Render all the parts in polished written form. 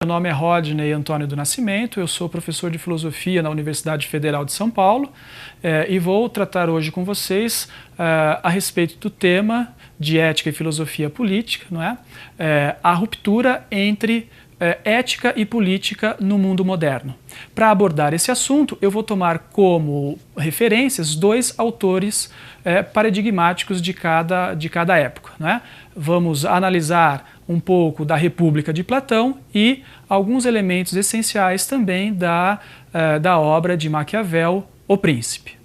Meu nome é Rodney Antônio do Nascimento, eu sou professor de filosofia na Universidade Federal de São Paulo e vou tratar hoje com vocês a respeito do tema de ética e filosofia política, não é? A ruptura entre ética e política no mundo moderno. Para abordar esse assunto, eu vou tomar como referências dois autores paradigmáticos de cada época, não é? Vamos analisar um pouco da República de Platão e alguns elementos essenciais também da obra de Maquiavel, O Príncipe.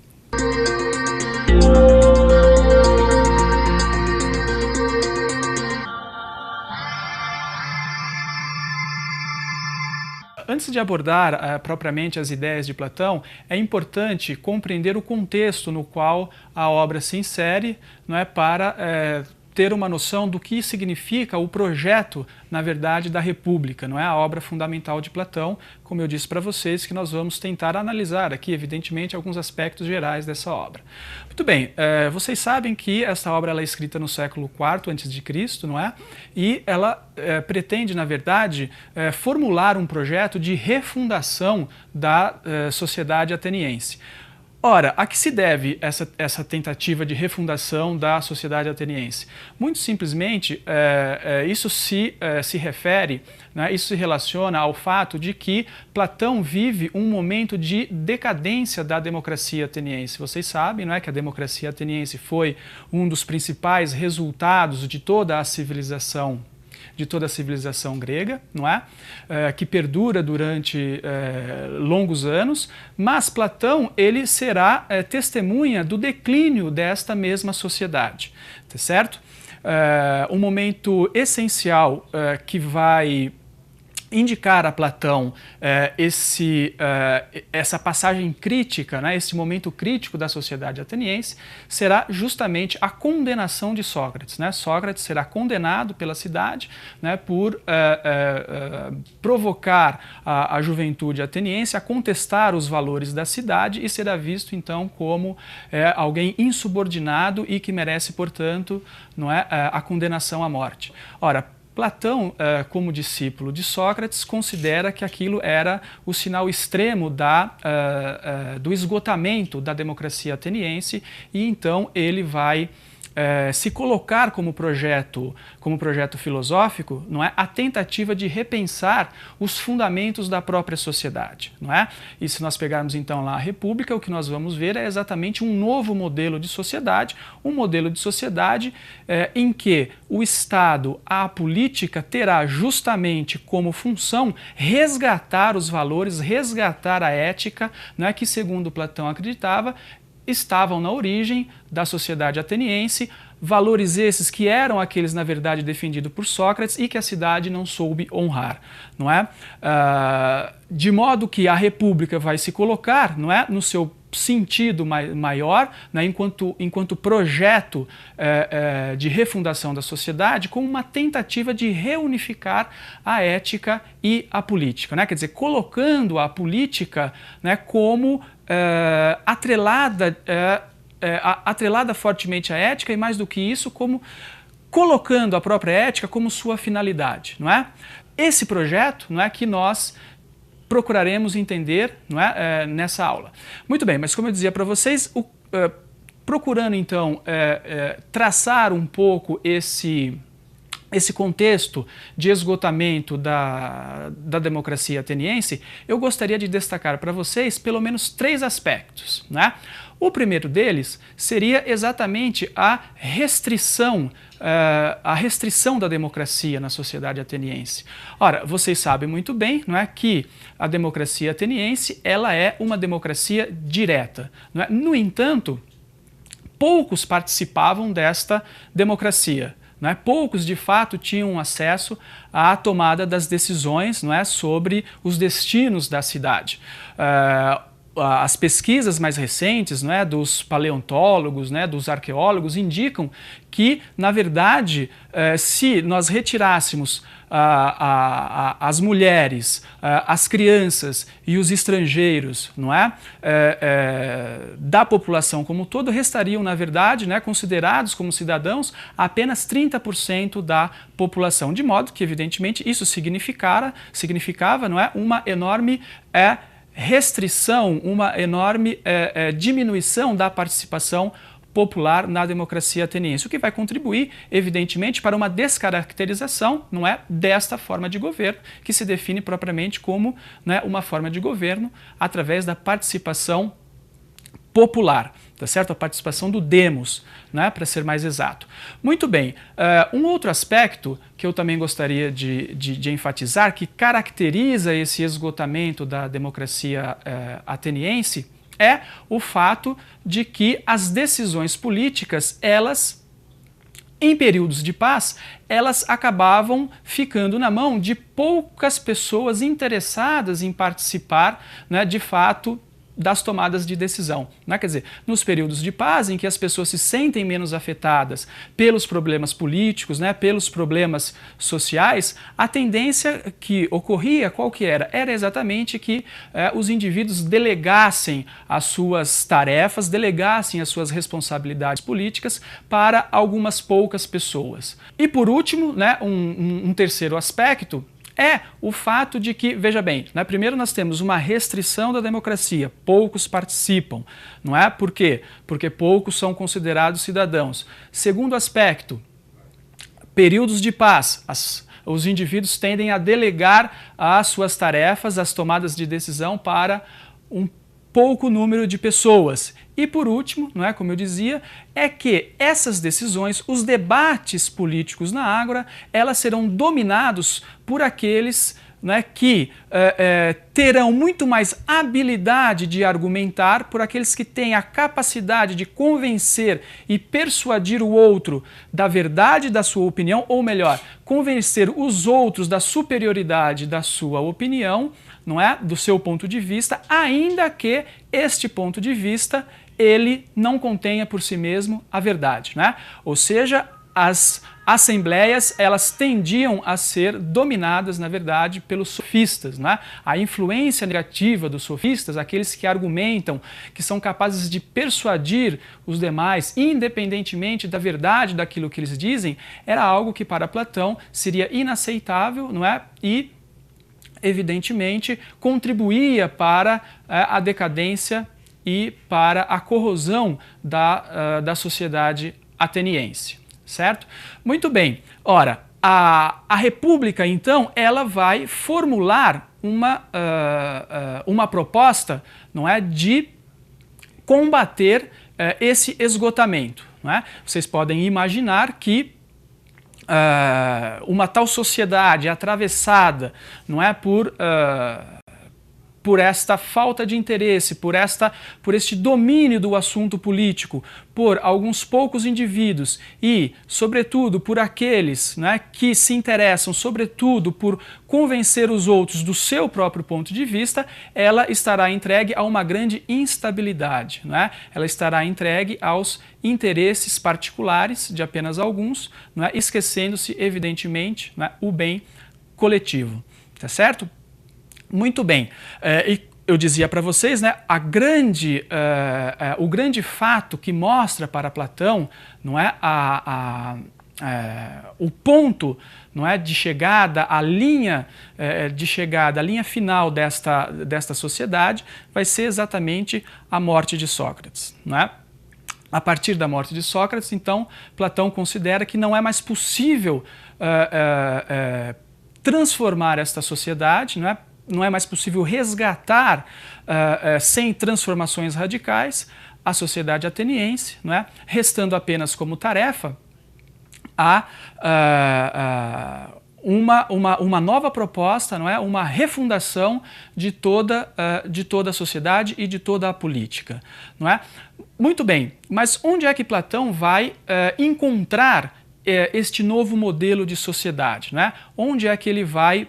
Antes de abordar propriamente as ideias de Platão, é importante compreender o contexto no qual a obra se insere, não é, para ter uma noção do que significa o projeto, na verdade, da República, não é? A obra fundamental de Platão, como eu disse para vocês, que nós vamos tentar analisar aqui, evidentemente, alguns aspectos gerais dessa obra. Muito bem, vocês sabem que essa obra ela é escrita no século IV a.C., não é? E ela pretende, na verdade, formular um projeto de refundação da sociedade ateniense. Ora, a que se deve essa tentativa de refundação da sociedade ateniense? Muito simplesmente, isso se refere, né, isso se relaciona ao fato de que Platão vive um momento de decadência da democracia ateniense. Vocês sabem, não é, que a democracia ateniense foi um dos principais resultados de toda a civilização grega, não é? Que perdura durante longos anos, mas Platão ele será testemunha do declínio desta mesma sociedade, tá certo? Um momento essencial que vai indicar a Platão essa passagem crítica, né, esse momento crítico da sociedade ateniense, será justamente a condenação de Sócrates, né? Sócrates será condenado pela cidade, né, por provocar a juventude ateniense a contestar os valores da cidade e será visto então como alguém insubordinado e que merece, portanto, não é, a condenação à morte. Ora, Platão, como discípulo de Sócrates, considera que aquilo era o sinal extremo do esgotamento da democracia ateniense e então ele vai se colocar como projeto filosófico, não é, a tentativa de repensar os fundamentos da própria sociedade, não é? E se nós pegarmos então lá a República, o que nós vamos ver é exatamente um novo modelo de sociedade, em que o Estado, a política, terá justamente como função resgatar os valores, resgatar a ética, não é, que segundo Platão acreditava, estavam na origem da sociedade ateniense, valores esses que eram aqueles, na verdade, defendidos por Sócrates e que a cidade não soube honrar, não é? De modo que a República vai se colocar, não é, no seu sentido maior, né, enquanto projeto de refundação da sociedade, como uma tentativa de reunificar a ética e a política, né? Quer dizer, colocando a política, né, como atrelada fortemente à ética e, mais do que isso, como colocando a própria ética como sua finalidade, não é? Esse projeto, não é, que nós procuraremos entender, não é, nessa aula. Muito bem, mas como eu dizia para vocês, procurando então traçar um pouco esse contexto de esgotamento da democracia ateniense, eu gostaria de destacar para vocês pelo menos 3 aspectos, né? O primeiro deles seria exatamente a restrição da democracia na sociedade ateniense. Ora, vocês sabem muito bem, não é, que a democracia ateniense ela é uma democracia direta, não é? No entanto, poucos participavam desta democracia. Não é? Poucos, de fato, tinham acesso à tomada das decisões, não é, sobre os destinos da cidade. as pesquisas mais recentes, não é, dos paleontólogos, né, dos arqueólogos, indicam que, na verdade, se nós retirássemos as mulheres, as crianças e os estrangeiros, não é, da população como um todo, restariam, na verdade, né, considerados como cidadãos apenas 30% da população, de modo que, evidentemente, isso significava, não é, uma enorme restrição, uma enorme diminuição da participação popular na democracia ateniense, o que vai contribuir, evidentemente, para uma descaracterização, não é, desta forma de governo, que se define propriamente como, né, uma forma de governo através da participação popular, tá certo? A participação do demos, né, para ser mais exato. Muito bem, um outro aspecto que eu também gostaria de enfatizar, que caracteriza esse esgotamento da democracia ateniense, é o fato de que as decisões políticas, elas, em períodos de paz, elas acabavam ficando na mão de poucas pessoas interessadas em participar, né, de fato, das tomadas de decisão, né? Quer dizer, nos períodos de paz em que as pessoas se sentem menos afetadas pelos problemas políticos, né, pelos problemas sociais, a tendência que ocorria, qual que era? Era exatamente que os indivíduos delegassem as suas tarefas, delegassem as suas responsabilidades políticas para algumas poucas pessoas. E por último, né, um terceiro aspecto é o fato de que, veja bem, né, primeiro nós temos uma restrição da democracia, poucos participam, não é? Por quê? Porque poucos são considerados cidadãos. Segundo aspecto, períodos de paz, os indivíduos tendem a delegar as suas tarefas, as tomadas de decisão para um pouco número de pessoas. E por último, não é, como eu dizia, é que essas decisões, os debates políticos na Ágora, elas serão dominados por aqueles, né, que terão muito mais habilidade de argumentar, por aqueles que têm a capacidade de convencer e persuadir o outro da verdade da sua opinião, ou melhor, convencer os outros da superioridade da sua opinião, não é, do seu ponto de vista, ainda que este ponto de vista ele não contenha por si mesmo a verdade, né? Ou seja, as assembleias, elas tendiam a ser dominadas, na verdade, pelos sofistas, né? A influência negativa dos sofistas, aqueles que argumentam, que são capazes de persuadir os demais, independentemente da verdade daquilo que eles dizem, era algo que para Platão seria inaceitável, não é? E evidentemente contribuía para a decadência e para a corrosão da sociedade ateniense, certo? Muito bem. Ora, a República, então, ela vai formular uma proposta, não é, de combater esse esgotamento, não é? Vocês podem imaginar que uma tal sociedade atravessada, não é, por esta falta de interesse, por este domínio do assunto político, por alguns poucos indivíduos e, sobretudo, por aqueles, né, que se interessam, sobretudo, por convencer os outros do seu próprio ponto de vista, ela estará entregue a uma grande instabilidade, né? Ela estará entregue aos interesses particulares de apenas alguns, né, esquecendo-se, evidentemente, né, o bem coletivo, tá certo? Muito bem, e eu dizia para vocês, né, o grande fato que mostra para Platão, não é, o ponto, não é, de chegada, a linha de chegada, a linha final desta sociedade, vai ser exatamente a morte de Sócrates, não é? A partir da morte de Sócrates, então, Platão considera que não é mais possível transformar esta sociedade, não é? Não é mais possível resgatar, sem transformações radicais, a sociedade ateniense, não é? Restando apenas como tarefa uma nova proposta, não é? Uma refundação de toda a sociedade e de toda a política, não é? Muito bem, mas onde é que Platão vai encontrar este novo modelo de sociedade, não é? Onde é que ele vai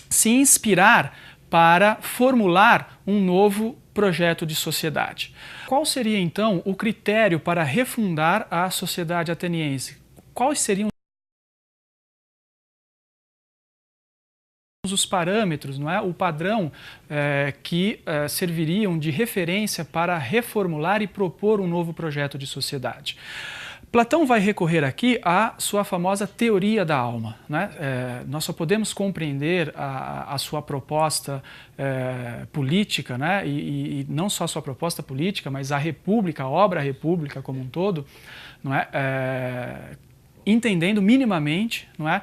se inspirar para formular um novo projeto de sociedade. Qual seria então o critério para refundar a sociedade ateniense? Quais seriam os parâmetros, não é? O padrão que serviriam de referência para reformular e propor um novo projeto de sociedade? Platão vai recorrer aqui à sua famosa teoria da alma, né? Nós só podemos compreender a sua proposta política, né? E não só a sua proposta política, mas a República, a obra República como um todo, não é? Entendendo minimamente, não é,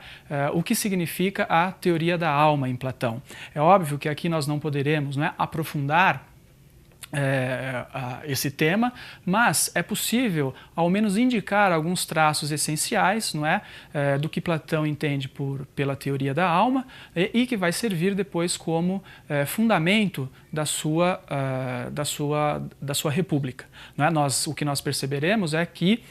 o que significa a teoria da alma em Platão. É óbvio que aqui nós não poderemos, não é, aprofundar esse tema, mas é possível ao menos indicar alguns traços essenciais, não é, do que Platão entende pela teoria da alma e que vai servir depois como fundamento da sua república. Não é? O que nós perceberemos é que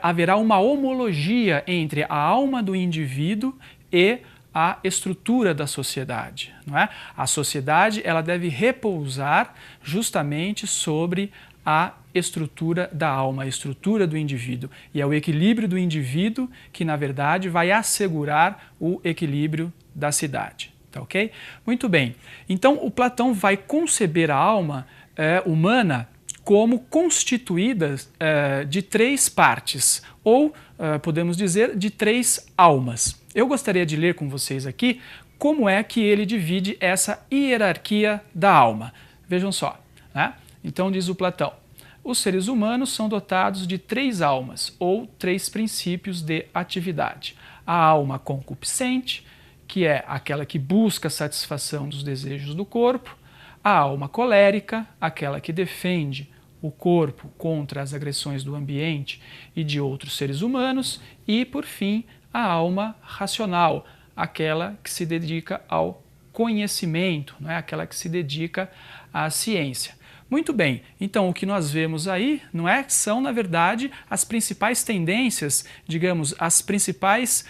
haverá uma homologia entre a alma do indivíduo e a estrutura da sociedade, não é? A sociedade ela deve repousar justamente sobre a estrutura da alma, a estrutura do indivíduo. E é o equilíbrio do indivíduo que, na verdade, vai assegurar o equilíbrio da cidade. Tá ok? Muito bem. Então, o Platão vai conceber a alma humana como constituída de três partes, ou podemos dizer de três almas. Eu gostaria de ler com vocês aqui como é que ele divide essa hierarquia da alma. Vejam só, né? Então diz o Platão, os seres humanos são dotados de três almas, ou três princípios de atividade. A alma concupiscente, que é aquela que busca a satisfação dos desejos do corpo, a alma colérica, aquela que defende o corpo contra as agressões do ambiente e de outros seres humanos, e, por fim, a alma racional, aquela que se dedica ao conhecimento, não é? Aquela que se dedica à ciência. Muito bem, então o que nós vemos aí, não é, são na verdade as principais tendências, digamos, as principais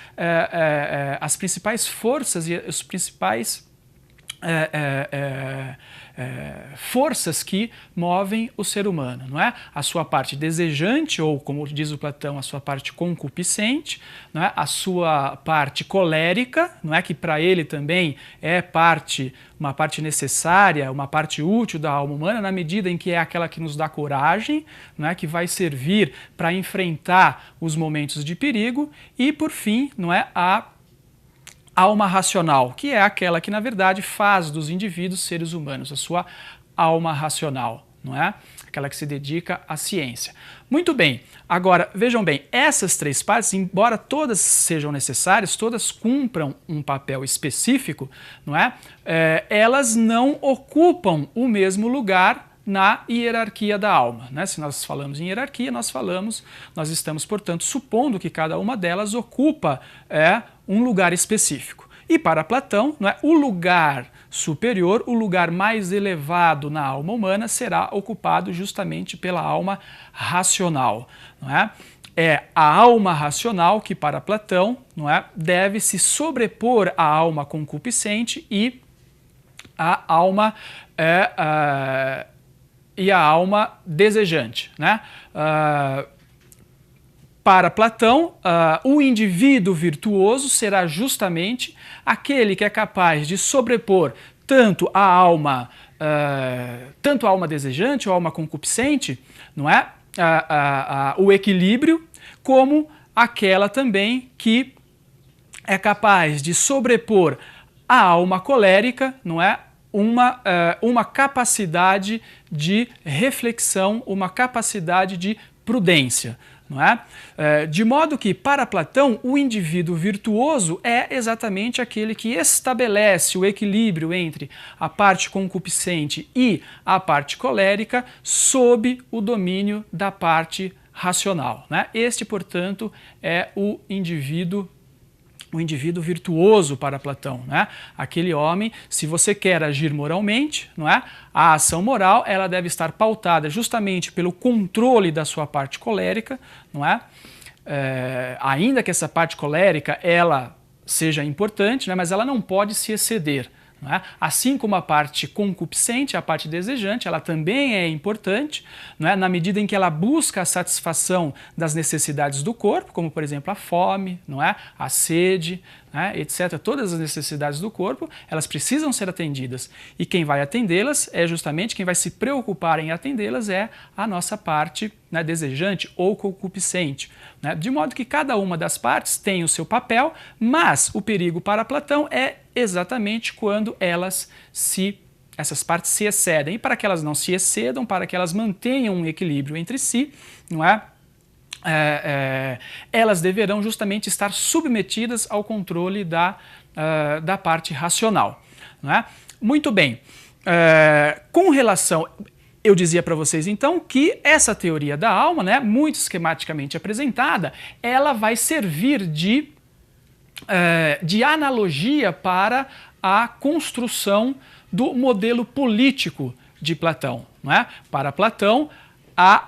forças e os principais forças que movem o ser humano, não é? A sua parte desejante, ou como diz o Platão, a sua parte concupiscente, não é? A sua parte colérica, não é? Que para ele também é uma parte necessária, uma parte útil da alma humana, na medida em que é aquela que nos dá coragem, não é? Que vai servir para enfrentar os momentos de perigo, e por fim, não é? A alma racional, que é aquela que, na verdade, faz dos indivíduos seres humanos, a sua alma racional, não é? Aquela que se dedica à ciência. Muito bem, agora, vejam bem, essas três partes, embora todas sejam necessárias, todas cumpram um papel específico, não é? Elas não ocupam o mesmo lugar na hierarquia da alma, né? Se nós falamos em hierarquia, nós estamos, portanto, supondo que cada uma delas ocupa um lugar específico. E para Platão, não é, o lugar superior, o lugar mais elevado na alma humana será ocupado justamente pela alma racional, não é? É a alma racional que, para Platão, não é, deve se sobrepor à alma concupiscente e a alma desejante, né? Para Platão, o indivíduo virtuoso será justamente aquele que é capaz de sobrepor tanto a alma desejante, ou a alma concupiscente, não é? O equilíbrio, como aquela também que é capaz de sobrepor a alma colérica, não é? Uma capacidade de reflexão, uma capacidade de prudência. Não é? De modo que, para Platão, o indivíduo virtuoso é exatamente aquele que estabelece o equilíbrio entre a parte concupiscente e a parte colérica sob o domínio da parte racional, né? Este, portanto, é o indivíduo virtuoso para Platão, né? Aquele homem, se você quer agir moralmente, não é? A ação moral ela deve estar pautada justamente pelo controle da sua parte colérica, não é? Ainda que essa parte colérica ela seja importante, né? Mas ela não pode se exceder, não é? Assim como a parte concupiscente, a parte desejante, ela também é importante, não é? Na medida em que ela busca a satisfação das necessidades do corpo, como por exemplo a fome, não é? A sede, etc. Todas as necessidades do corpo, elas precisam ser atendidas. E quem vai atendê-las é justamente, quem vai se preocupar em atendê-las é a nossa parte, né, desejante ou concupiscente. Né? De modo que cada uma das partes tem o seu papel, mas o perigo para Platão é exatamente quando essas partes se excedem. E para que elas não se excedam, para que elas mantenham um equilíbrio entre si, não é? Elas deverão justamente estar submetidas ao controle da parte racional. Não é? Muito bem. Com relação... Eu dizia para vocês, então, que essa teoria da alma, né, muito esquematicamente apresentada, ela vai servir de analogia para a construção do modelo político de Platão. Não é? Para Platão,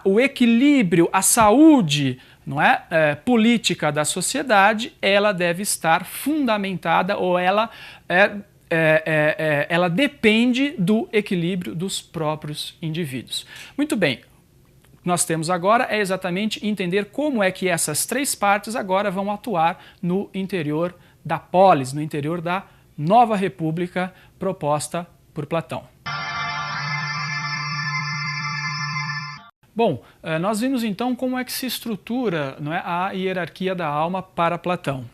o equilíbrio, a saúde, não é, política da sociedade, ela deve estar fundamentada, ou ela depende do equilíbrio dos próprios indivíduos. Muito bem, nós temos agora exatamente entender como é que essas três partes agora vão atuar no interior da polis, no interior da nova república proposta por Platão. Bom, nós vimos então como é que se estrutura, não é, a hierarquia da alma para Platão.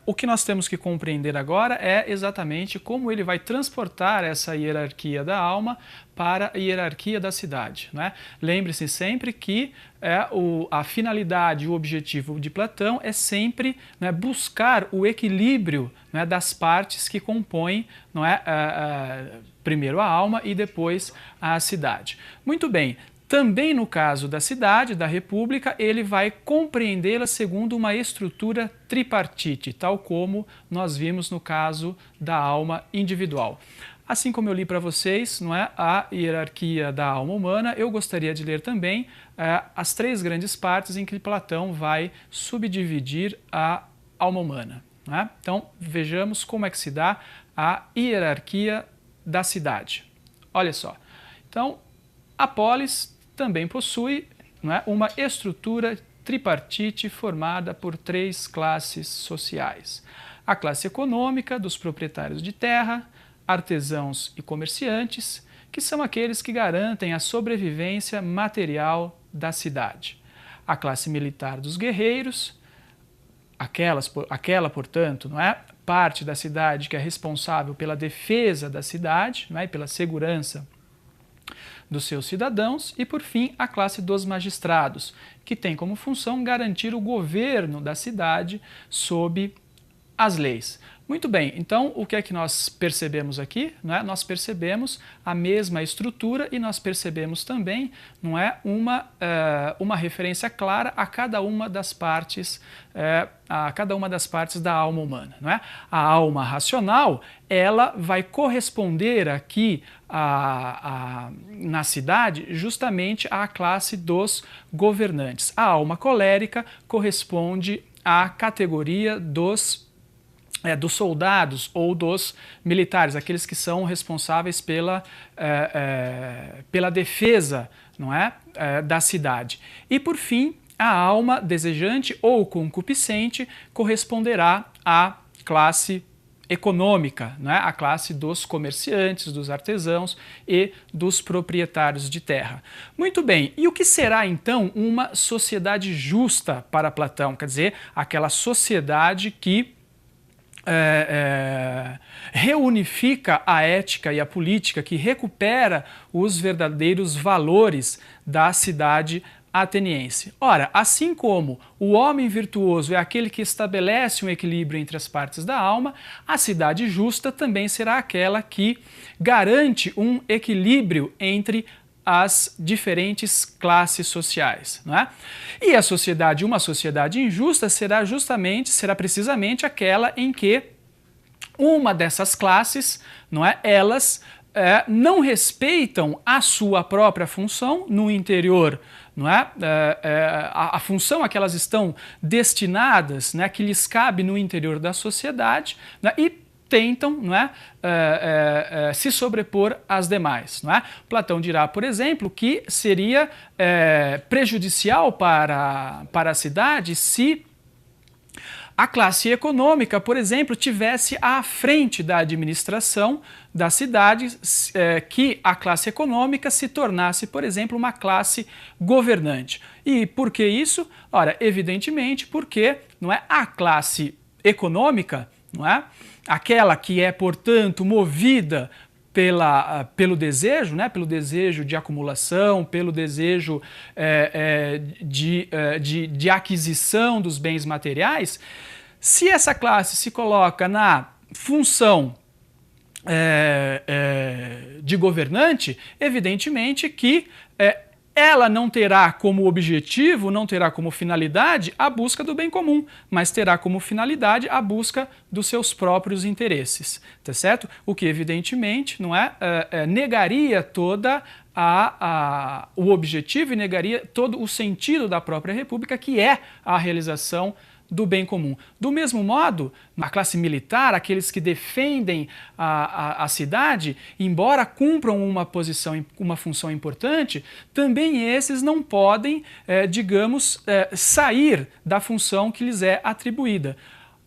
O que nós temos que compreender agora é exatamente como ele vai transportar essa hierarquia da alma para a hierarquia da cidade. Né? Lembre-se sempre que a finalidade, o objetivo de Platão é sempre, né, buscar o equilíbrio, né, das partes que compõem, não é, primeiro a alma e depois a cidade. Muito bem. Também no caso da cidade, da república, ele vai compreendê-la segundo uma estrutura tripartite, tal como nós vimos no caso da alma individual. Assim como eu li para vocês, não é, a hierarquia da alma humana, eu gostaria de ler também as três grandes partes em que Platão vai subdividir a alma humana. Não é? Então, vejamos como é que se dá a hierarquia da cidade. Olha só. Então, a polis também possui, não é, uma estrutura tripartite formada por três classes sociais. A classe econômica dos proprietários de terra, artesãos e comerciantes, que são aqueles que garantem a sobrevivência material da cidade. A classe militar dos guerreiros, aquela, portanto, não é, parte da cidade que é responsável pela defesa da cidade, não é, e pela segurança dos seus cidadãos, e por fim a classe dos magistrados, que tem como função garantir o governo da cidade sob as leis. Muito bem, então o que é que nós percebemos aqui? Não é? Nós percebemos a mesma estrutura e nós percebemos também, não é, uma referência clara a cada uma das partes, da alma humana. Não é? A alma racional, ela vai corresponder aqui na cidade justamente à classe dos governantes. A alma colérica corresponde à categoria dos soldados ou dos militares, aqueles que são responsáveis pela defesa, não é, da cidade. E, por fim, a alma desejante ou concupiscente corresponderá à classe econômica, não é? A classe dos comerciantes, dos artesãos e dos proprietários de terra. Muito bem, e o que será então uma sociedade justa para Platão? Quer dizer, aquela sociedade que reunifica a ética e a política, que recupera os verdadeiros valores da cidade ateniense. Ora, assim como o homem virtuoso é aquele que estabelece um equilíbrio entre as partes da alma, a cidade justa também será aquela que garante um equilíbrio entre as diferentes classes sociais, não é? E uma sociedade injusta será precisamente aquela em que uma dessas classes, não é, elas não respeitam a sua própria função no interior, não é? A função a que elas estão destinadas, né, que lhes cabe no interior da sociedade, né, e tentam, não é, se sobrepor às demais. Não é? Platão dirá, por exemplo, que seria prejudicial para a cidade se a classe econômica, por exemplo, tivesse à frente da administração da cidade, que a classe econômica se tornasse, por exemplo, uma classe governante. E por que isso? Ora, evidentemente porque, não é, a classe econômica, não é, aquela que é, portanto, movida pelo desejo, né, pelo desejo de acumulação, pelo desejo de aquisição dos bens materiais, se essa classe se coloca na função de governante, evidentemente que ela não terá como objetivo, não terá como finalidade a busca do bem comum, mas terá como finalidade a busca dos seus próprios interesses, tá certo? O que evidentemente não negaria toda o objetivo e negaria todo o sentido da própria república, que é a realização do bem comum. Do mesmo modo, na classe militar, aqueles que defendem a cidade, embora cumpram uma função importante, também esses não podem, digamos, sair da função que lhes é atribuída.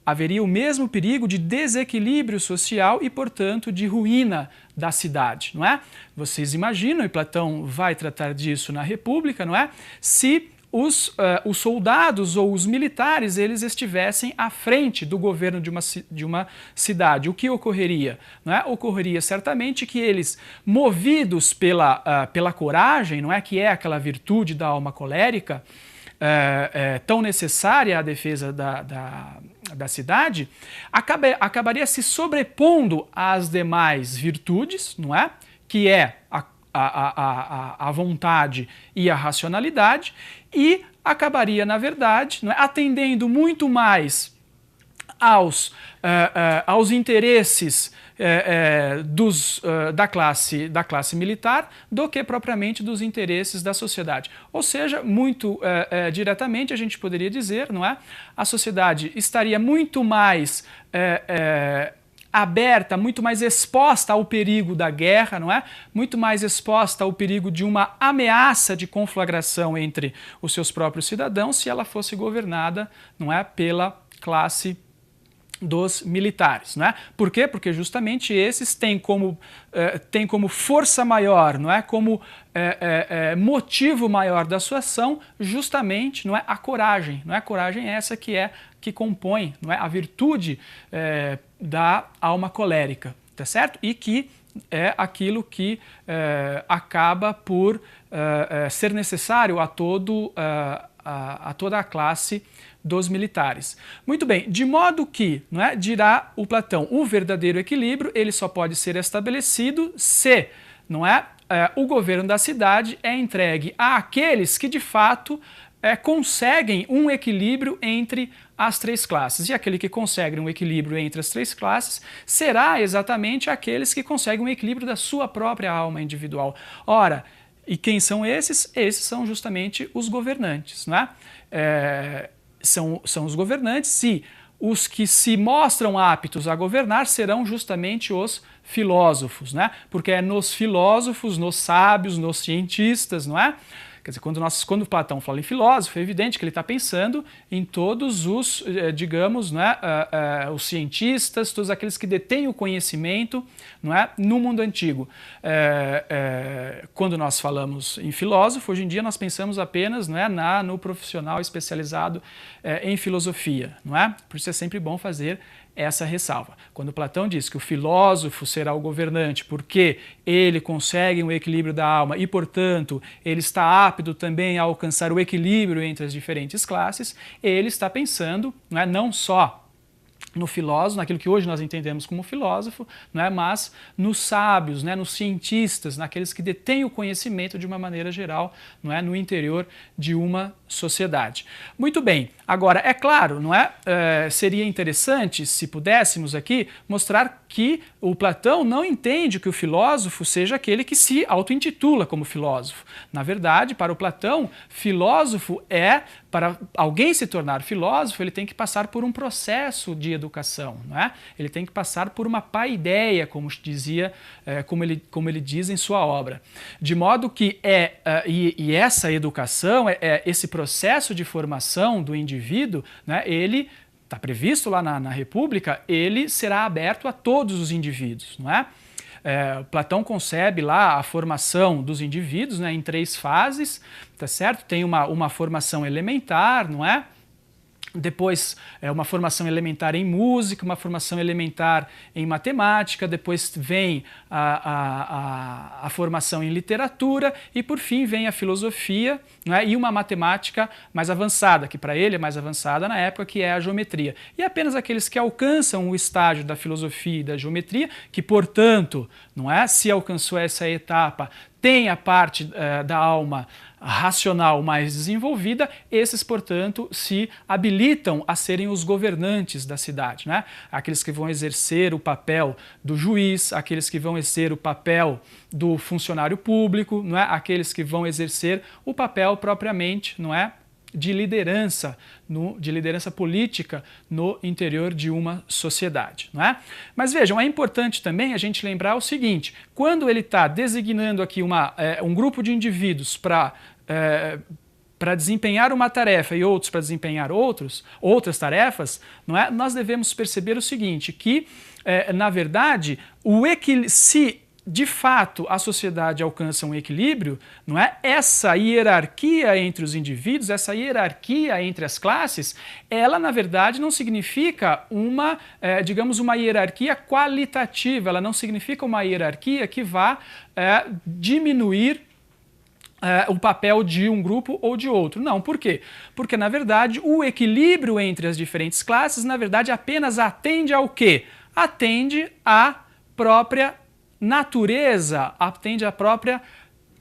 Haveria o mesmo perigo de desequilíbrio social e, portanto, de ruína da cidade, não é? Vocês imaginam, e Platão vai tratar disso na República, não é? Se os soldados ou os militares eles estivessem à frente do governo de uma cidade, o que ocorreria? Não é? Ocorreria certamente que eles, movidos pela coragem, não é? Que é aquela virtude da alma colérica, tão necessária à defesa da cidade, acabaria se sobrepondo às demais virtudes, não é? Que é a vontade e a racionalidade, e acabaria, na verdade, não é, atendendo muito mais aos interesses da classe militar do que propriamente dos interesses da sociedade. Ou seja, muito diretamente a gente poderia dizer, não é? A sociedade estaria muito mais aberta, muito mais exposta ao perigo da guerra, não é? Muito mais exposta ao perigo de uma ameaça de conflagração entre os seus próprios cidadãos se ela fosse governada, não é, pela classe dos militares, não é? Por quê? Porque justamente esses têm como força maior, não é? Como motivo maior da sua ação, justamente, não é, a coragem, não é? A coragem é essa que compõe, não é, a virtude da alma colérica, tá certo? E que é aquilo que acaba por ser necessário a toda a classe dos militares. Muito bem, de modo que, não é, dirá o Platão, o verdadeiro equilíbrio ele só pode ser estabelecido se, não é, o governo da cidade é entregue àqueles que de fato conseguem um equilíbrio entre as três classes. E aquele que consegue um equilíbrio entre as três classes será exatamente aqueles que conseguem um equilíbrio da sua própria alma individual. Ora, e quem são esses? Esses são justamente os governantes, não é? São os governantes, e os que se mostram aptos a governar serão justamente os filósofos, né? Porque é nos filósofos, nos sábios, nos cientistas, não é? Quer dizer, quando Platão fala em filósofo, é evidente que ele está pensando em todos os, digamos, né, os cientistas, todos aqueles que detêm o conhecimento, não é, no mundo antigo. Quando nós falamos em filósofo, hoje em dia nós pensamos apenas, não é, no profissional especializado em filosofia, não é? Por isso é sempre bom fazer essa ressalva. Quando Platão diz que o filósofo será o governante porque ele consegue um equilíbrio da alma e, portanto, ele está apto também a alcançar o equilíbrio entre as diferentes classes, ele está pensando, não só no filósofo, naquilo que hoje nós entendemos como filósofo, mas nos sábios, nos cientistas, naqueles que detêm o conhecimento de uma maneira geral, no interior de uma sociedade. Muito bem, agora é claro, não é? Seria interessante se pudéssemos aqui mostrar que o Platão não entende que o filósofo seja aquele que se auto-intitula como filósofo. Na verdade, para o Platão, filósofo para alguém se tornar filósofo, ele tem que passar por um processo de educação, não é? Ele tem que passar por uma paideia, como dizia, como ele diz em sua obra. De modo que essa educação, esse processo de formação do indivíduo, né, ele está previsto lá na República, ele será aberto a todos os indivíduos, não é? Platão concebe lá a formação dos indivíduos, né, em 3 fases, tá certo? Tem uma formação elementar, não é? Depois uma formação elementar em música, uma formação elementar em matemática, depois vem a formação em literatura e por fim vem a filosofia, né, e uma matemática mais avançada, que para ele é mais avançada na época, que é a geometria. E apenas aqueles que alcançam o estágio da filosofia e da geometria, que portanto, não é, se alcançou essa etapa, tem a parte da alma racional mais desenvolvida, esses, portanto, se habilitam a serem os governantes da cidade, né? Aqueles que vão exercer o papel do juiz, aqueles que vão exercer o papel do funcionário público, não é? Aqueles que vão exercer o papel propriamente, não é? de liderança política no interior de uma sociedade, não é? Mas vejam, é importante também a gente lembrar o seguinte: quando ele está designando aqui um grupo de indivíduos para desempenhar uma tarefa e outros para desempenhar outras tarefas, não é? Nós devemos perceber o seguinte, que na verdade se de fato a sociedade alcança um equilíbrio, não é? Essa hierarquia entre os indivíduos, essa hierarquia entre as classes, ela na verdade não significa digamos, uma hierarquia qualitativa, ela não significa uma hierarquia que vá diminuir o papel de um grupo ou de outro. Não, por quê? Porque, na verdade, o equilíbrio entre as diferentes classes, na verdade, apenas atende ao quê? Atende à própria natureza, atende à própria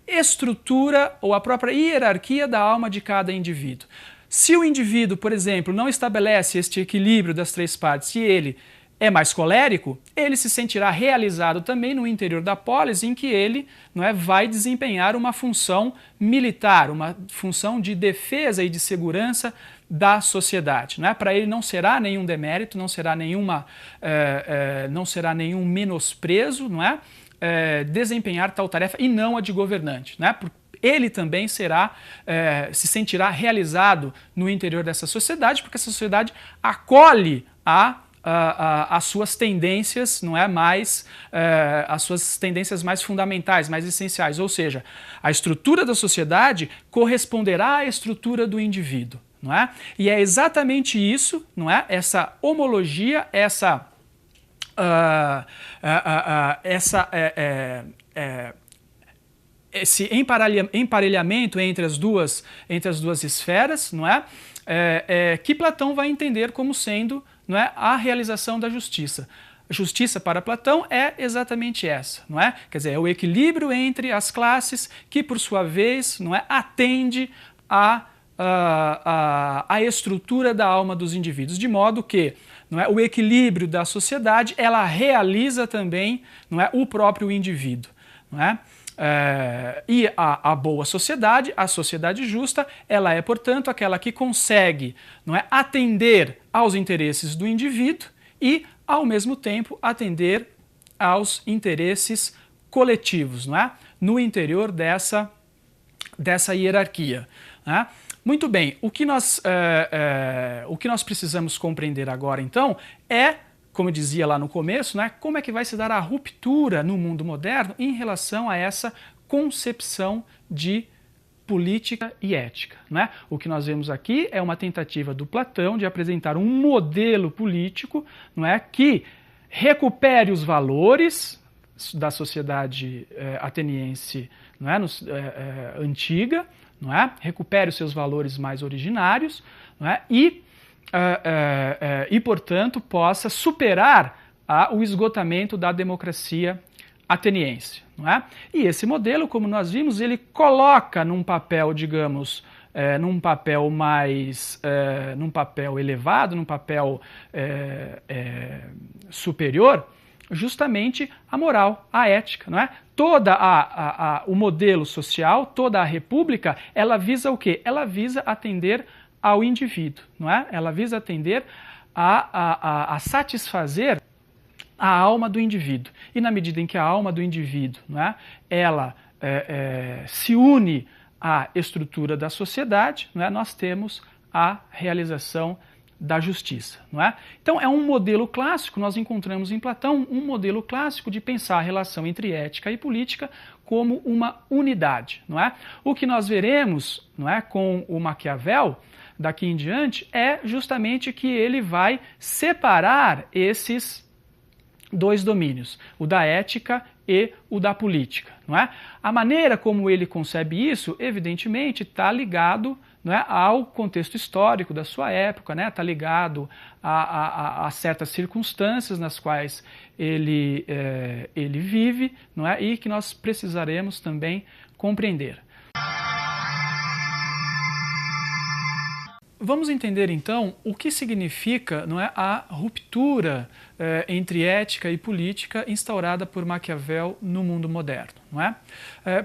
estrutura ou à própria hierarquia da alma de cada indivíduo. Se o indivíduo, por exemplo, não estabelece este equilíbrio das 3 partes e ele é mais colérico, ele se sentirá realizado também no interior da polis, em que ele, não é, vai desempenhar uma função militar, uma função de defesa e de segurança da sociedade, né? Para ele não será nenhum demérito, não será nenhum menosprezo, não é? Desempenhar tal tarefa e não a de governante, né? Ele também se sentirá realizado no interior dessa sociedade, porque essa sociedade acolhe as suas tendências, não é, as suas tendências mais fundamentais, mais essenciais, ou seja, a estrutura da sociedade corresponderá à estrutura do indivíduo, não é? E é exatamente isso, não é? Essa homologia, esse emparelhamento entre as duas esferas, não é? Que Platão vai entender como sendo, não é, a realização da justiça. A justiça para Platão é exatamente essa, não é? Quer dizer, é o equilíbrio entre as classes que, por sua vez, não é, atende à estrutura da alma dos indivíduos, de modo que, não é, o equilíbrio da sociedade, ela realiza também, não é, o próprio indivíduo, não é? E a boa sociedade, a sociedade justa, ela é, portanto, aquela que consegue, não é, atender aos interesses do indivíduo e, ao mesmo tempo, atender aos interesses coletivos, não é? No interior dessa hierarquia, né? Muito bem, o que nós precisamos compreender agora, então, como eu dizia lá no começo, né, como é que vai se dar a ruptura no mundo moderno em relação a essa concepção de política e ética, né? O que nós vemos aqui é uma tentativa do Platão de apresentar um modelo político, não é, que recupere os valores da sociedade ateniense, não é, antiga, não é? Recupere os seus valores mais originários, não é? E, portanto, possa superar o esgotamento da democracia ateniense, não é? E esse modelo, como nós vimos, ele coloca num papel, digamos, num papel mais, num papel elevado, num papel superior, justamente a moral, a ética, não é? Todo o modelo social, toda a república, ela visa o quê? Ela visa atender ao indivíduo, não é? Ela visa atender a satisfazer a alma do indivíduo. E na medida em que a alma do indivíduo, não é? Ela se une à estrutura da sociedade, não é? Nós temos a realização da justiça, não é? Então é um modelo clássico, nós encontramos em Platão um modelo clássico de pensar a relação entre ética e política como uma unidade, não é? O que nós veremos, não é, com o Maquiavel daqui em diante é justamente que ele vai separar esses dois domínios, o da ética e o da política, não é? A maneira como ele concebe isso, evidentemente, está ligado, não é, ao contexto histórico da sua época, né? Está ligado a certas circunstâncias nas quais ele vive, não é? E que nós precisaremos também compreender. Vamos entender então o que significa, não é, a ruptura entre ética e política instaurada por Maquiavel no mundo moderno, não é?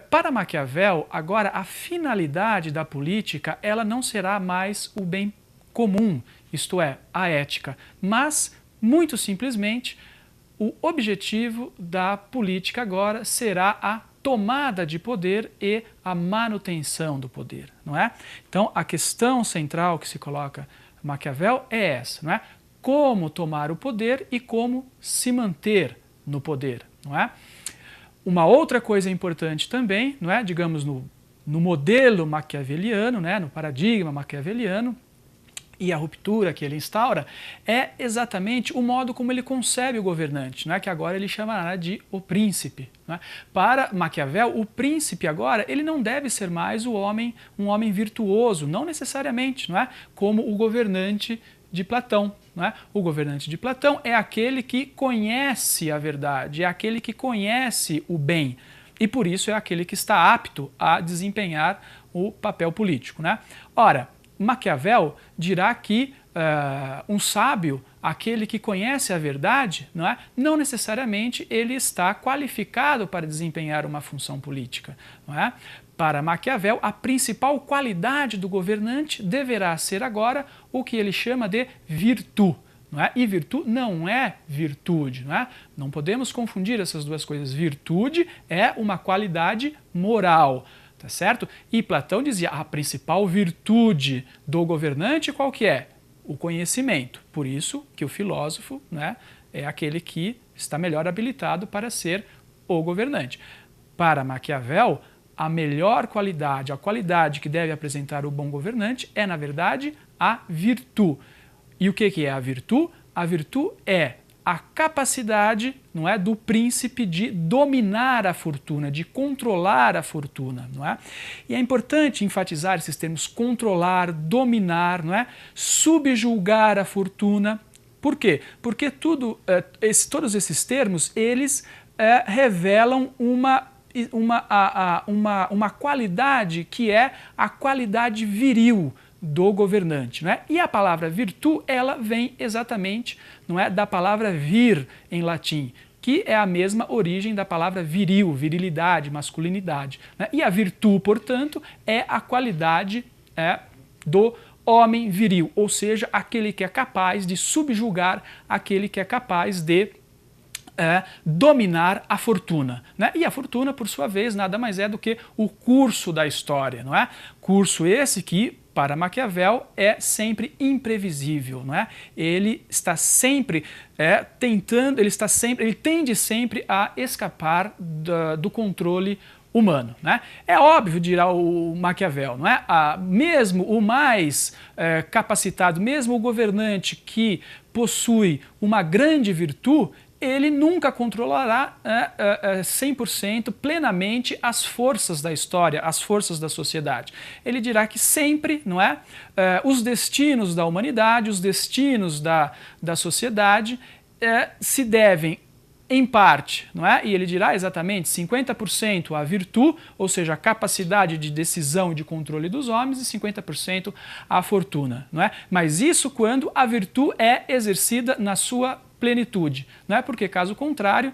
Para Maquiavel, agora a finalidade da política ela não será mais o bem comum, isto é, a ética, mas muito simplesmente o objetivo da política agora será a tomada de poder e a manutenção do poder, não é? Então, a questão central que se coloca Maquiavel é essa, não é? Como tomar o poder e como se manter no poder, não é? Uma outra coisa importante também, não é? Digamos, no modelo maquiaveliano, né? No paradigma maquiaveliano, e a ruptura que ele instaura é exatamente o modo como ele concebe o governante, né, que agora ele chamará de o príncipe. Né? Para Maquiavel, o príncipe agora ele não deve ser mais um homem virtuoso, não necessariamente, não é? Como o governante de Platão. Não é? O governante de Platão é aquele que conhece a verdade, é aquele que conhece o bem e por isso é aquele que está apto a desempenhar o papel político. Né? Ora, Maquiavel dirá que um sábio, aquele que conhece a verdade, não necessariamente ele está qualificado para desempenhar uma função política. Não é? Para Maquiavel, a principal qualidade do governante deverá ser agora o que ele chama de virtude. Não é? E virtude não é virtude. Não é? Não podemos confundir essas duas coisas. Virtude é uma qualidade moral. Tá certo? E Platão dizia a principal virtude do governante qual que é? O conhecimento. Por isso que o filósofo, né, é aquele que está melhor habilitado para ser o governante. Para Maquiavel, a melhor qualidade, a qualidade que deve apresentar o bom governante é, na verdade, a virtude. E o que é a virtude? A virtude é a capacidade, não é, do príncipe de dominar a fortuna, de controlar a fortuna, não é? E é importante enfatizar esses termos controlar, dominar, não é? Subjugar a fortuna. Por quê? Porque todos esses termos, eles revelam uma qualidade que é a qualidade viril do governante, não é? E a palavra virtude, ela vem exatamente, não é, da palavra vir em latim, que é a mesma origem da palavra viril, virilidade, masculinidade. Né? E a virtude, portanto, é a qualidade do homem viril, ou seja, aquele que é capaz de subjugar, aquele que é capaz de dominar a fortuna. Né? E a fortuna, por sua vez, nada mais é do que o curso da história, não é? Curso esse que, para Maquiavel, é sempre imprevisível, não é? Ele está sempre ele tende sempre a escapar do controle humano. Né? É óbvio, dirá o Maquiavel, não é? Mesmo o mais capacitado, mesmo o governante que possui uma grande virtude, ele nunca controlará 100% plenamente as forças da história, as forças da sociedade. Ele dirá que sempre, não é, os destinos da humanidade, os destinos da sociedade se devem em parte, não é? E ele dirá exatamente 50% a virtude, ou seja, a capacidade de decisão e de controle dos homens, e 50% a fortuna, não é? Mas isso quando a virtude é exercida na sua plenitude, não é? Porque caso contrário,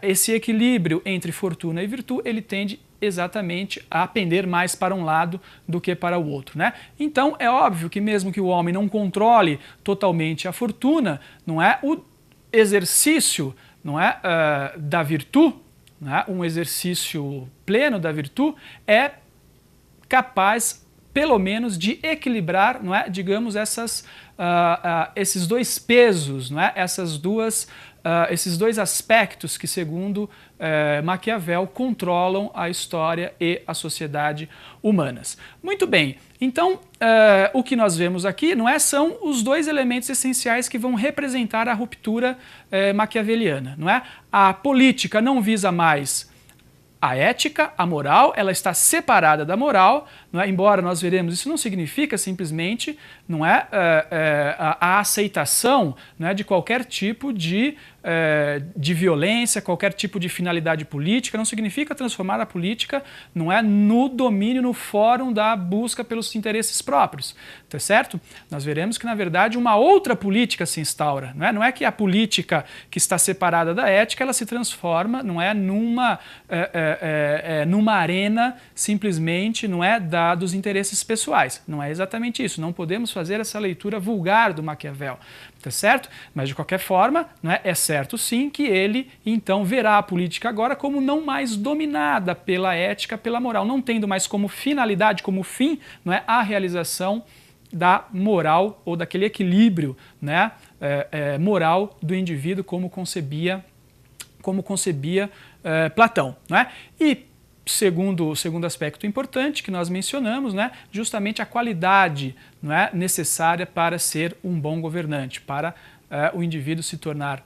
esse equilíbrio entre fortuna e virtude, ele tende exatamente a pender mais para um lado do que para o outro, né? Então é óbvio que mesmo que o homem não controle totalmente a fortuna, não é, o exercício, não é, da virtude, não é, um exercício pleno da virtude é capaz pelo menos de equilibrar, não é, digamos, esses dois pesos, não é, esses dois aspectos que, segundo Maquiavel, controlam a história e a sociedade humanas. Muito bem, então o que nós vemos aqui, não é, são os dois elementos essenciais que vão representar a ruptura maquiaveliana, não é? A política não visa mais a ética, a moral, ela está separada da moral, não é? Embora nós veremos, isso não significa simplesmente, não é, a aceitação, não é, de qualquer tipo de violência, qualquer tipo de finalidade política, não significa transformar a política, não é, no domínio, no fórum da busca pelos interesses próprios, tá certo? Nós veremos que, na verdade, uma outra política se instaura, não é que a política que está separada da ética, ela se transforma, não é, numa arena simplesmente, não é, dos interesses pessoais. Não é exatamente isso. Não podemos fazer essa leitura vulgar do Maquiavel, tá certo? Mas de qualquer forma, não é certo sim que ele então verá a política agora como não mais dominada pela ética, pela moral, não tendo mais como finalidade, como fim, não é, a realização da moral ou daquele equilíbrio, né, moral do indivíduo como concebia Platão, né? E segundo aspecto importante que nós mencionamos, né, justamente a qualidade, não é, necessária para ser um bom governante, para o indivíduo se tornar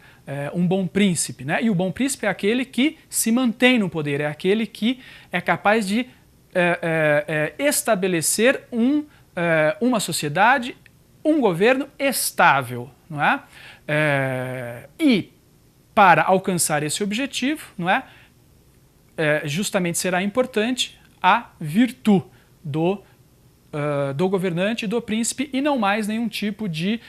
um bom príncipe, né? E o bom príncipe é aquele que se mantém no poder, é aquele que é capaz de estabelecer uma sociedade, um governo estável, não é? E para alcançar esse objetivo, não é, justamente será importante a virtude do governante e do príncipe, e não mais nenhum tipo de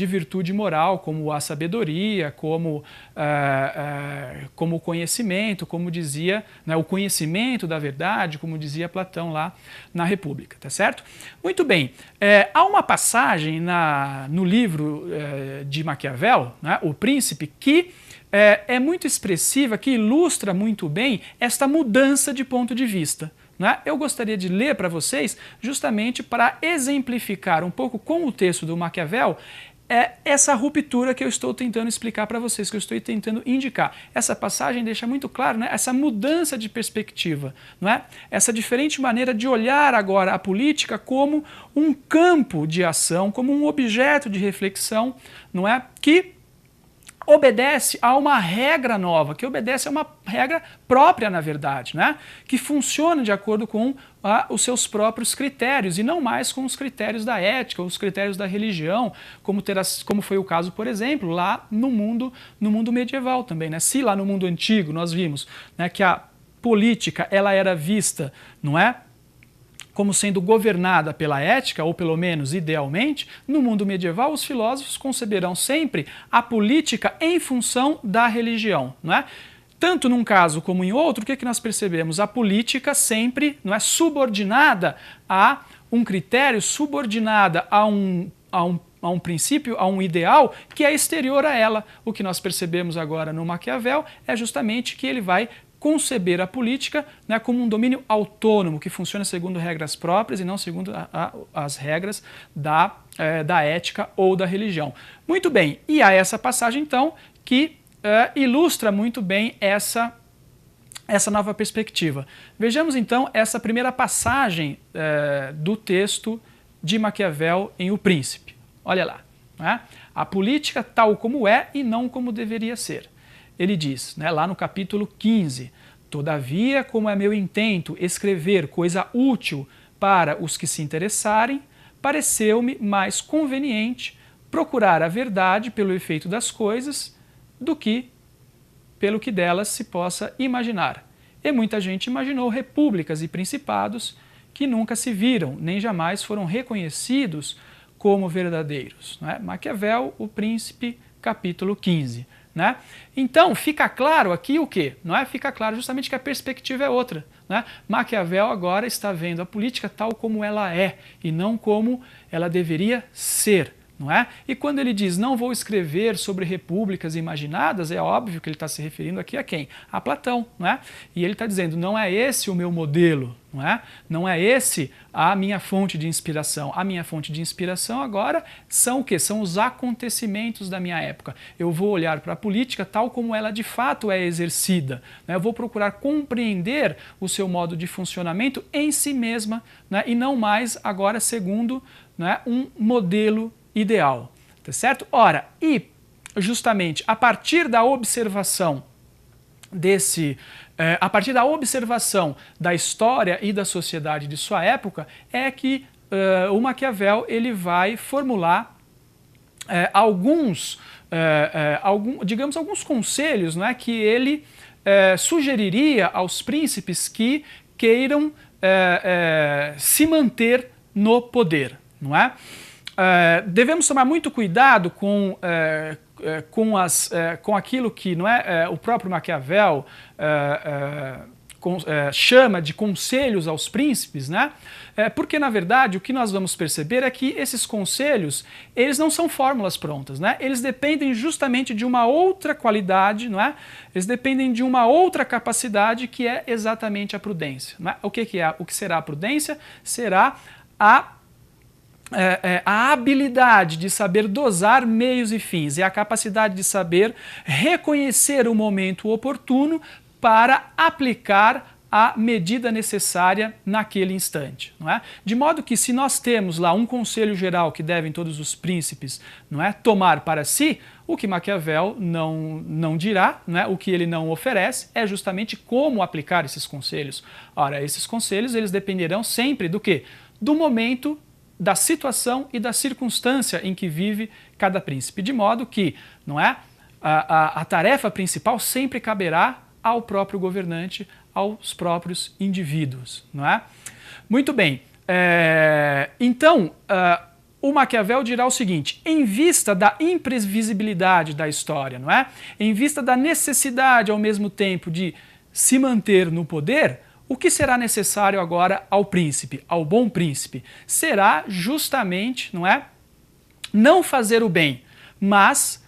virtude moral, como a sabedoria, como o conhecimento, como dizia, né, o conhecimento da verdade, como dizia Platão lá na República, tá certo? Muito bem, há uma passagem no livro de Maquiavel, né, O Príncipe, que é muito expressiva, que ilustra muito bem esta mudança de ponto de vista. Né? Eu gostaria de ler para vocês justamente para exemplificar um pouco com o texto do Maquiavel essa ruptura que eu estou tentando explicar para vocês, que eu estou tentando indicar. Essa passagem deixa muito claro, né, essa mudança de perspectiva, não é? Essa diferente maneira de olhar agora a política como um campo de ação, como um objeto de reflexão, não é? Que obedece a uma regra nova, que obedece a uma regra própria, na verdade, né? Que funciona de acordo com os seus próprios critérios e não mais com os critérios da ética, os critérios da religião, como foi o caso, por exemplo, lá no mundo medieval também, né? Se lá no mundo antigo nós vimos, né, que a política ela era vista, não é, como sendo governada pela ética, ou pelo menos idealmente, no mundo medieval os filósofos conceberão sempre a política em função da religião, não é? Tanto num caso como em outro, o que nós percebemos? A política sempre, não é, subordinada a um critério, subordinada a um princípio, a um ideal que é exterior a ela. O que nós percebemos agora no Maquiavel é justamente que ele vai conceber a política, né, como um domínio autônomo, que funciona segundo regras próprias e não segundo as regras da ética ou da religião. Muito bem, e há essa passagem então que ilustra muito bem essa nova perspectiva. Vejamos então essa primeira passagem do texto de Maquiavel em O Príncipe. Olha lá, né? A política tal como é e não como deveria ser. Ele diz, né, lá no capítulo 15, todavia, como é meu intento escrever coisa útil para os que se interessarem, pareceu-me mais conveniente procurar a verdade pelo efeito das coisas, do que pelo que delas se possa imaginar. E muita gente imaginou repúblicas e principados que nunca se viram, nem jamais foram reconhecidos como verdadeiros. Né? Maquiavel, O Príncipe, capítulo 15. Né? Então, fica claro aqui o quê? Não é? Fica claro justamente que a perspectiva é outra. Né? Maquiavel agora está vendo a política tal como ela é e não como ela deveria ser. Não é? E quando ele diz não vou escrever sobre repúblicas imaginadas, é óbvio que ele está se referindo aqui a quem? A Platão. Não é? E ele está dizendo, não é esse o meu modelo, não é? Não é esse a minha fonte de inspiração. A minha fonte de inspiração agora são o quê? São os acontecimentos da minha época. Eu vou olhar para a política tal como ela de fato é exercida. Né? Eu vou procurar compreender o seu modo de funcionamento em si mesma, né? E não mais agora segundo, né, um modelo ideal, tá certo? Ora, e justamente a partir da observação a partir da observação da história e da sociedade de sua época é que o Maquiavel ele vai formular digamos, alguns conselhos, não é, que ele sugeriria aos príncipes que queiram se manter no poder, não é? Devemos tomar muito cuidado com aquilo que não é, o próprio Maquiavel chama de conselhos aos príncipes, né? Porque, na verdade, o que nós vamos perceber é que esses conselhos, eles não são fórmulas prontas, né? Eles dependem justamente de uma outra qualidade, não é? Eles dependem de uma outra capacidade que é exatamente a prudência. Não é? O que será a prudência? Será a habilidade de saber dosar meios e fins, é a capacidade de saber reconhecer o momento oportuno para aplicar a medida necessária naquele instante. Não é? De modo que se nós temos lá um conselho geral que devem todos os príncipes, não é, tomar para si, o que Maquiavel não dirá, não é? O que ele não oferece é justamente como aplicar esses conselhos. Ora, esses conselhos eles dependerão sempre do quê? Do momento, da situação e da circunstância em que vive cada príncipe, de modo que não é, a tarefa principal sempre caberá ao próprio governante, aos próprios indivíduos. Não é? Muito bem, então o Maquiavel dirá o seguinte, em vista da imprevisibilidade da história, não é? Em vista da necessidade ao mesmo tempo de se manter no poder, o que será necessário agora ao príncipe, ao bom príncipe? Será justamente, não é, não fazer o bem, mas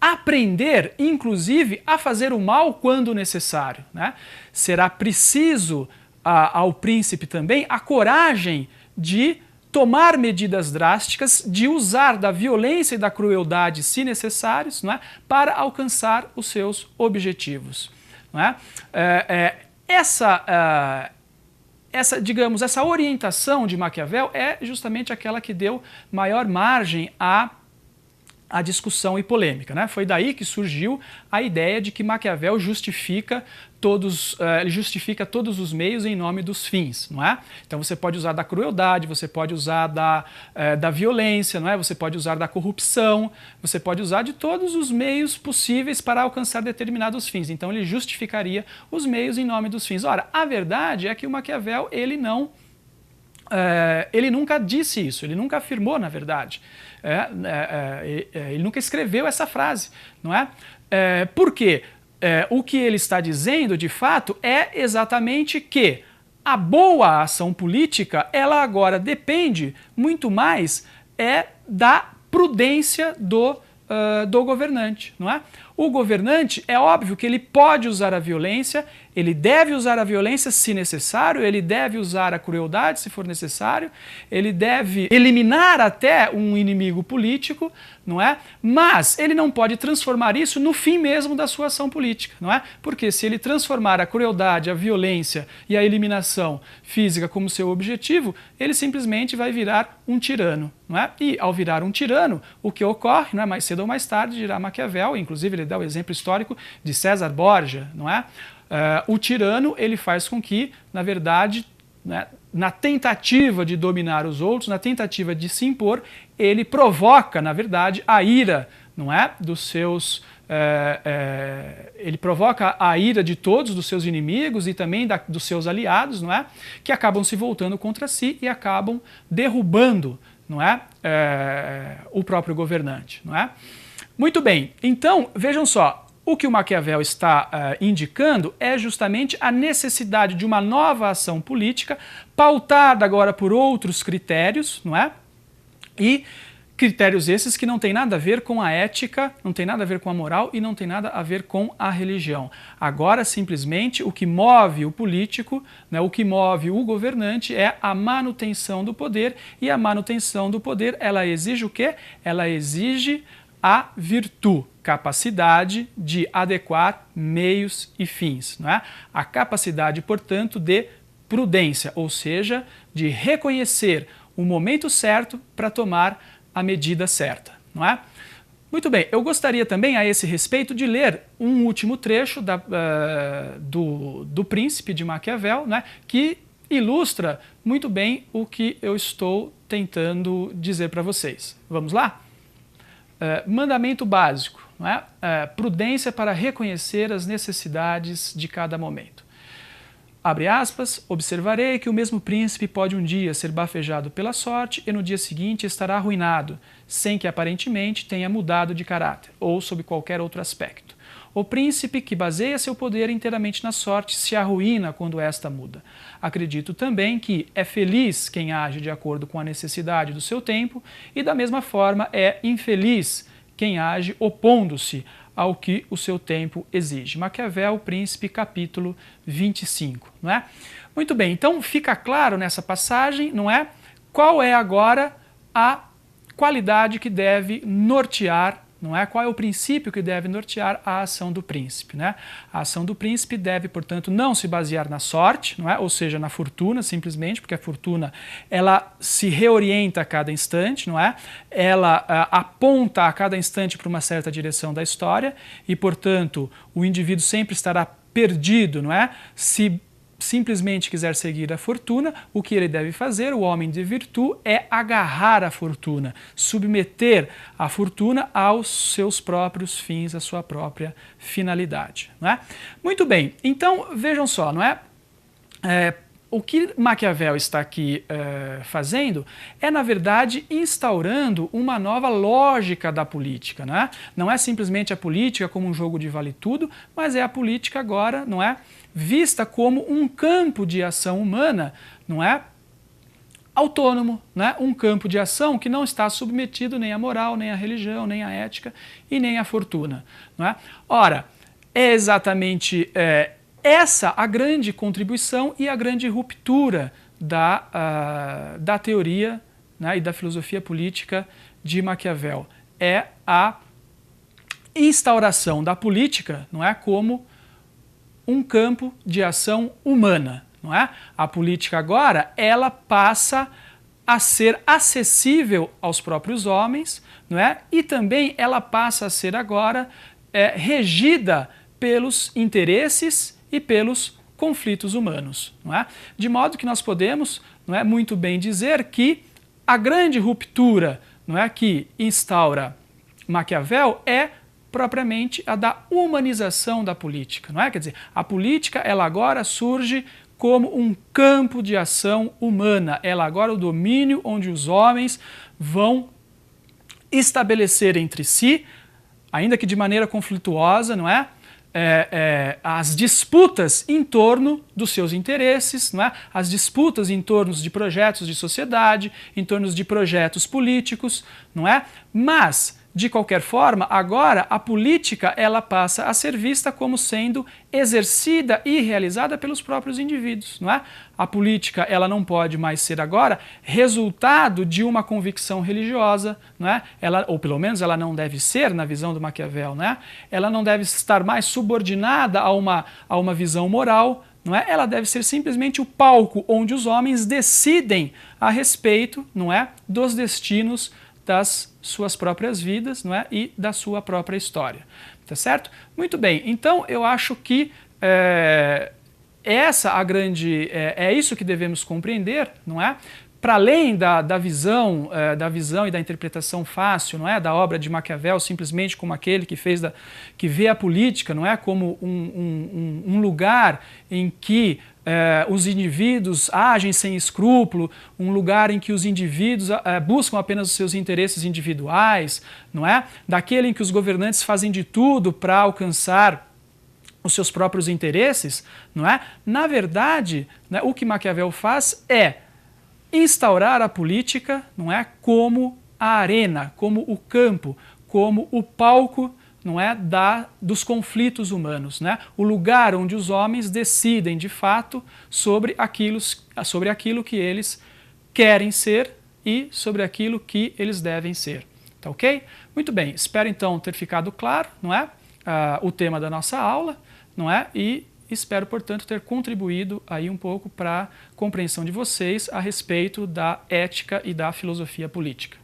aprender, inclusive, a fazer o mal quando necessário. Né? Será preciso ao príncipe também a coragem de tomar medidas drásticas, de usar da violência e da crueldade, se necessários, não é, para alcançar os seus objetivos. Não é? Digamos, essa orientação de Maquiavel é justamente aquela que deu maior margem à discussão e polêmica. Né? Foi daí que surgiu a ideia de que Maquiavel justifica todos os meios em nome dos fins. Não é? Então você pode usar da crueldade, você pode usar da violência, não é? Você pode usar da corrupção, você pode usar de todos os meios possíveis para alcançar determinados fins. Então ele justificaria os meios em nome dos fins. Ora, a verdade é que o Maquiavel ele nunca disse isso, ele nunca afirmou, na verdade. Ele nunca escreveu essa frase, não é? Por quê? O que ele está dizendo, de fato, é exatamente que a boa ação política, ela agora depende muito mais da prudência do governante, não é? O governante, é óbvio que ele pode usar a violência, ele deve usar a violência se necessário, ele deve usar a crueldade se for necessário, ele deve eliminar até um inimigo político, não é? Mas ele não pode transformar isso no fim mesmo da sua ação política, não é? Porque se ele transformar a crueldade, a violência e a eliminação física como seu objetivo, ele simplesmente vai virar um tirano, não é? E ao virar um tirano, o que ocorre, não é? Mais cedo ou mais tarde, dirá Maquiavel, inclusive ele dá o exemplo histórico de César Borgia, não é? O tirano ele faz com que, na verdade, né, na tentativa de dominar os outros, na tentativa de se impor, ele provoca, na verdade, a ira não é? Ele provoca a ira de todos, dos seus inimigos e também dos seus aliados, não é? Que acabam se voltando contra si e acabam derrubando, não é? O próprio governante, não é? Muito bem, então vejam só, o que o Maquiavel está indicando é justamente a necessidade de uma nova ação política, pautada agora por outros critérios, não é? E critérios esses que não tem nada a ver com a ética, não tem nada a ver com a moral e não tem nada a ver com a religião. Agora, simplesmente, o que move o político, né, o que move o governante é a manutenção do poder, e a manutenção do poder, ela exige o quê? Ela exige a virtude, capacidade de adequar meios e fins, não é? A capacidade, portanto, de prudência, ou seja, de reconhecer o momento certo para tomar a medida certa, não é? Muito bem, eu gostaria também a esse respeito de ler um último trecho do Príncipe de Maquiavel, né, que ilustra muito bem o que eu estou tentando dizer para vocês. Vamos lá? Mandamento básico, não é? Prudência para reconhecer as necessidades de cada momento. Abre aspas, observarei que o mesmo príncipe pode um dia ser bafejado pela sorte e no dia seguinte estará arruinado, sem que aparentemente tenha mudado de caráter, ou sob qualquer outro aspecto. O príncipe que baseia seu poder inteiramente na sorte se arruína quando esta muda. Acredito também que é feliz quem age de acordo com a necessidade do seu tempo e da mesma forma é infeliz quem age opondo-se ao que o seu tempo exige. Maquiavel, Príncipe, capítulo 25, não é? Muito bem, então fica claro nessa passagem, não é? Qual é agora a qualidade que deve nortear, não é? Qual é o princípio que deve nortear a ação do príncipe, né? A ação do príncipe deve, portanto, não se basear na sorte, não é? Ou seja, na fortuna, simplesmente, porque a fortuna ela se reorienta a cada instante, não é? Ela aponta a cada instante para uma certa direção da história e, portanto, o indivíduo sempre estará perdido, não é? Se simplesmente quiser seguir a fortuna, o que ele deve fazer, o homem de virtude, é agarrar a fortuna, submeter a fortuna aos seus próprios fins, à sua própria finalidade, não é? Muito bem, então vejam só, não é? O que Maquiavel está aqui fazendo é, na verdade, instaurando uma nova lógica da política, não é? Não é simplesmente a política como um jogo de vale-tudo, mas é a política agora, não é? Vista como um campo de ação humana, não é? Autônomo, né? Um campo de ação que não está submetido nem à moral, nem à religião, nem à ética e nem à fortuna, não é? Ora, é exatamente essa a grande contribuição e a grande ruptura da teoria, né, e da filosofia política de Maquiavel. É a instauração da política, não é, como um campo de ação humana, não é? A política agora, ela passa a ser acessível aos próprios homens, não é? E também ela passa a ser agora regida pelos interesses e pelos conflitos humanos, não é? De modo que nós podemos, não é, muito bem dizer que a grande ruptura, não é, que instaura Maquiavel é propriamente a da humanização da política, não é? Quer dizer, a política ela agora surge como um campo de ação humana, ela agora é o domínio onde os homens vão estabelecer entre si, ainda que de maneira conflituosa, não é? As disputas em torno dos seus interesses, não é? As disputas em torno de projetos de sociedade, em torno de projetos políticos, não é? Mas, de qualquer forma, agora a política ela passa a ser vista como sendo exercida e realizada pelos próprios indivíduos, não é? A política ela não pode mais ser agora resultado de uma convicção religiosa, não é? Ou pelo menos ela não deve ser, na visão do Maquiavel, não é? Ela não deve estar mais subordinada a uma visão moral, não é? Ela deve ser simplesmente o palco onde os homens decidem a respeito, não é, dos destinos das suas próprias vidas, não é? E da sua própria história, tá certo? Muito bem, então eu acho que é isso que devemos compreender, não é? para além da visão e da interpretação fácil, não é, da obra de Maquiavel, simplesmente como aquele que vê a política, não é, como um lugar em que os indivíduos agem sem escrúpulo, um lugar em que os indivíduos buscam apenas os seus interesses individuais, não é? Daquele em que os governantes fazem de tudo para alcançar os seus próprios interesses, não é? Na verdade, né, o que Maquiavel faz é instaurar a política, não é, como a arena, como o campo, como o palco, não é, dos conflitos humanos, né? O lugar onde os homens decidem de fato sobre aquilo que eles querem ser e sobre aquilo que eles devem ser. Tá ok? Muito bem, espero então ter ficado claro, não é, o tema da nossa aula, não é? E espero, portanto, ter contribuído aí um pouco para a compreensão de vocês a respeito da ética e da filosofia política.